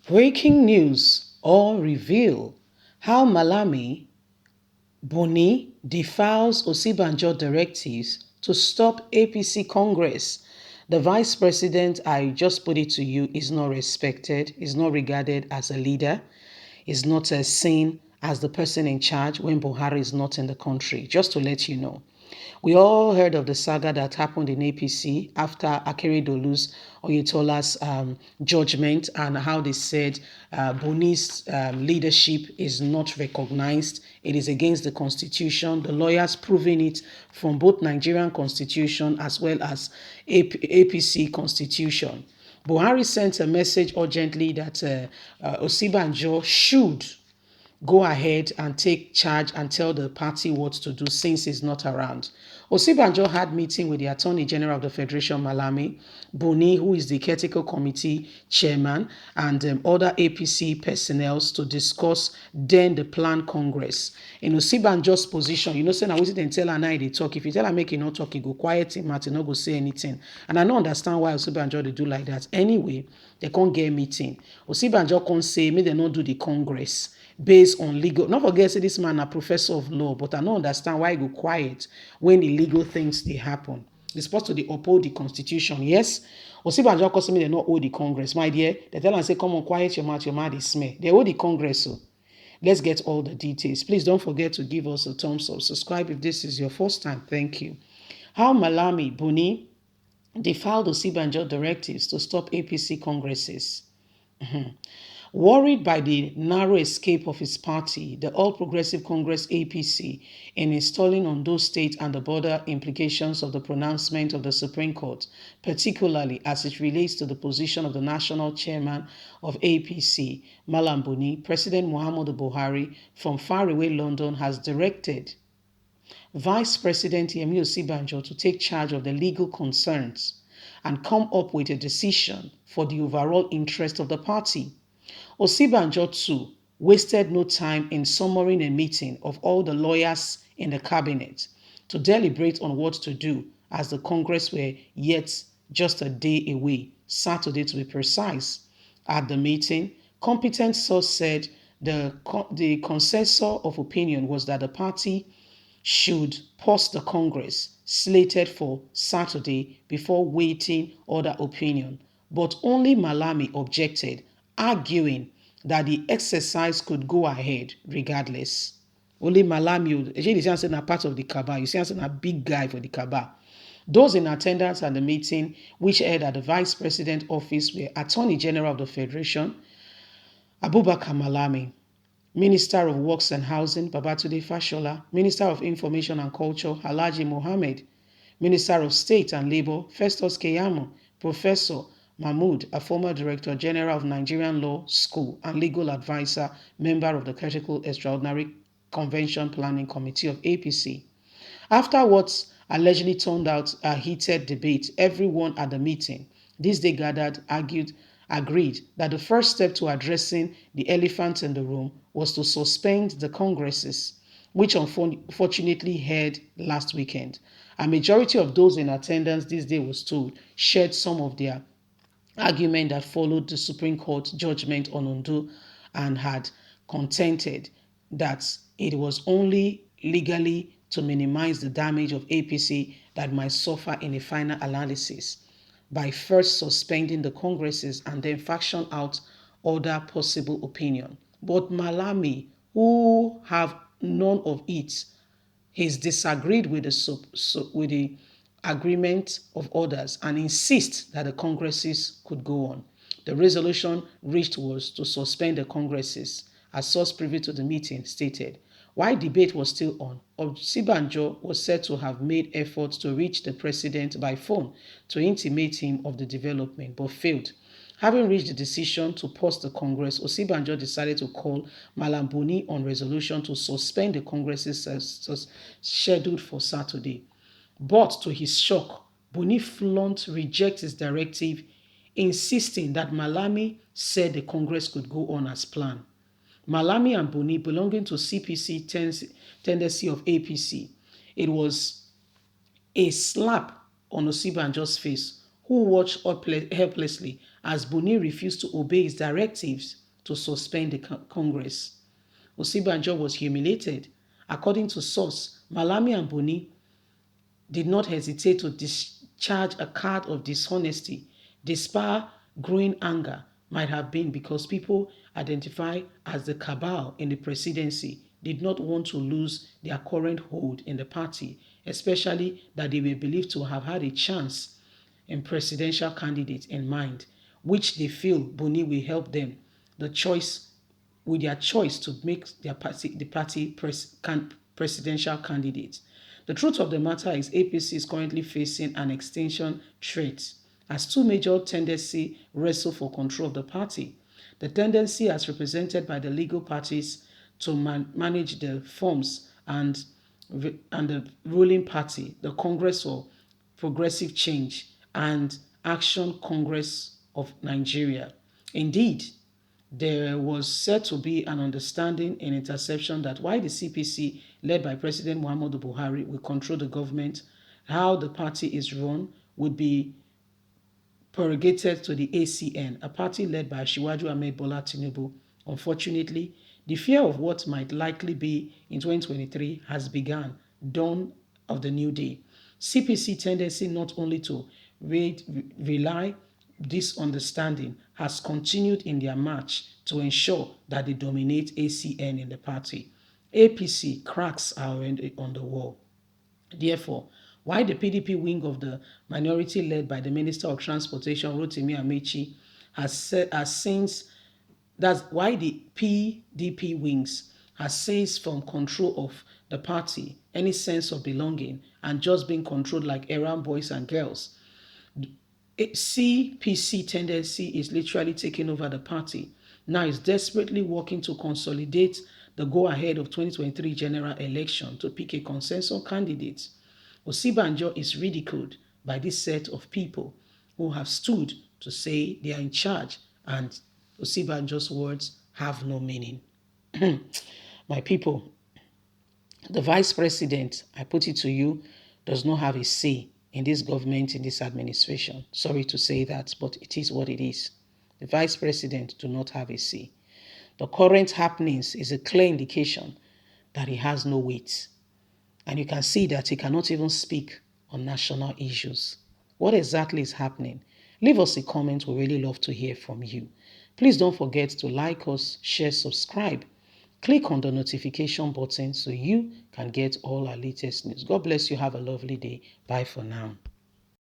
Breaking news or reveal how Malami Buni defiles Osinbajo directives to stop APC Congress. The vice president, I just put it to you, is not respected, is not regarded as a leader, is not seen as the person in charge when Buhari is not in the country, just to let you know. We all heard of the saga that happened in APC after Akeredolu's Oyetola's judgment and how they said Boni's leadership is not recognized. It is against the constitution. The lawyers proving it from both Nigerian constitution as well as APC constitution. Buhari sent a message urgently that Osinbajo should go ahead and take charge and tell the party what to do since he's not around. Osinbajo had meeting with the Attorney General of the Federation, Malami, Buni, who is the Caretaker Committee chairman, and other APC personnel to discuss then the planned Congress. In Osinbajo's position, you know, say now we didn't tell her now they talk. If you tell her make it not talk, he go quiet him, Martin not go say anything. And I don't understand why Osinbajo they do like that. Anyway, they can't get a meeting. Osinbajo can't say, may they not do the Congress based on legal. Not forget, say this man a professor of law, but I don't understand why he go quiet when illegal things they happen. They're supposed to uphold the constitution, yes. Osinbajo cause me they not hold the Congress, my dear. They tell and say, come on, quiet your mouth is smell. They hold the Congress, so let's get all the details. Please don't forget to give us a thumbs up. Subscribe if this is your first time. Thank you. How Malami Buni defiled Osinbajo directives to stop APC congresses. Worried by the narrow escape of his party, the All Progressive Congress APC, in installing on those states and the border implications of the pronouncement of the Supreme Court, particularly as it relates to the position of the national chairman of APC, Malam Buni, President Muhammadu Buhari from faraway London has directed Vice President Yemi Osinbajo to take charge of the legal concerns and come up with a decision for the overall interest of the party. Osinbajo too wasted no time in summoning a meeting of all the lawyers in the cabinet to deliberate on what to do as the Congress were yet just a day away, Saturday to be precise. At the meeting, competent source said the consensus of opinion was that the party should pause the Congress slated for Saturday before waiting other opinion. But only Malami objected, arguing that the exercise could go ahead regardless. Only Malami, you see, I'm part of the cabal. You see, I'm a big guy for the cabal. Those in attendance at the meeting, which held at the Vice President office, were Attorney General of the Federation, Abubakar Malami, Minister of Works and Housing, Babatunde Fashola, Minister of Information and Culture, Alhaji Mohammed, Minister of State and Labour, Festus Keyamo, Professor Mahmood, a former Director General of Nigerian Law School and legal advisor, member of the Critical Extraordinary Convention Planning Committee of APC. After what allegedly turned out a heated debate, everyone at the meeting, this day gathered, agreed that the first step to addressing the elephant in the room was to suspend the congresses, which unfortunately held last weekend. A majority of those in attendance this day was told shared some of their argument that followed the Supreme Court judgment on Ondo and had contended that it was only legally to minimize the damage of APC that might suffer in a final analysis by first suspending the congresses and then faction out other possible opinion. But Malami, who have none of it, he's disagreed with the agreement of others and insists that the congresses could go on. The resolution reached was to suspend the congresses, as source privy to the meeting stated. While debate was still on, Osinbajo was said to have made efforts to reach the president by phone to intimate him of the development, but failed. Having reached the decision to pause the Congress, Osinbajo decided to call Malam Buni on resolution to suspend the Congress's scheduled for Saturday. But to his shock, Buni flunked rejects his directive, insisting that Malami said the Congress could go on as planned. Malami and Buni, belonging to CPC tendency of APC, it was a slap on Osinbajo's face, who watched helplessly as Buni refused to obey his directives to suspend the Congress. Osinbajo was humiliated. According to source, Malami and Buni did not hesitate to discharge a card of dishonesty, despite growing anger might have been because people identified as the cabal in the presidency did not want to lose their current hold in the party, especially that they were believed to have had a chance in presidential candidate in mind, which they feel Boni will help them the choice with their choice to make their party the presidential candidate. The truth of the matter is APC is currently facing an extinction threat as two major tendencies wrestle for control of the party. The tendency as represented by the legal parties to manage the forms and the ruling party, the Congress for Progressive Change and Action Congress of Nigeria. Indeed, there was said to be an understanding in interception that while the CPC, led by President Muhammadu Buhari, will control the government, how the party is run would be prorogated to the ACN, a party led by Shiwaju Ahmed Bola Tinubu. Unfortunately, the fear of what might likely be in 2023 has begun, dawn of the new day. CPC tendency not only to rely this understanding has continued in their march to ensure that they dominate ACN in the party. APC cracks are on the wall. Therefore, while the PDP wing of the minority led by the Minister of Transportation, Rotimi Amechi, has since, that's why the PDP wings has seized from control of the party any sense of belonging and just being controlled like errand boys and girls. CPC tendency is literally taking over the party. Now it's desperately working to consolidate the go-ahead of 2023 general election to pick a consensus candidate. Osinbajo is ridiculed by this set of people who have stood to say they are in charge, and Osinbajo's words have no meaning. My people, the vice president, I put it to you, does not have a say in this government, in this administration. Sorry to say that, but it is what it is. The vice president do not have a say. The current happenings is a clear indication that he has no weight. And you can see that he cannot even speak on national issues. What exactly is happening? Leave us a comment. We really love to hear from you. Please don't forget to like us, share, subscribe. Click on the notification button so you can get all our latest news. God bless you. Have a lovely day. Bye for now.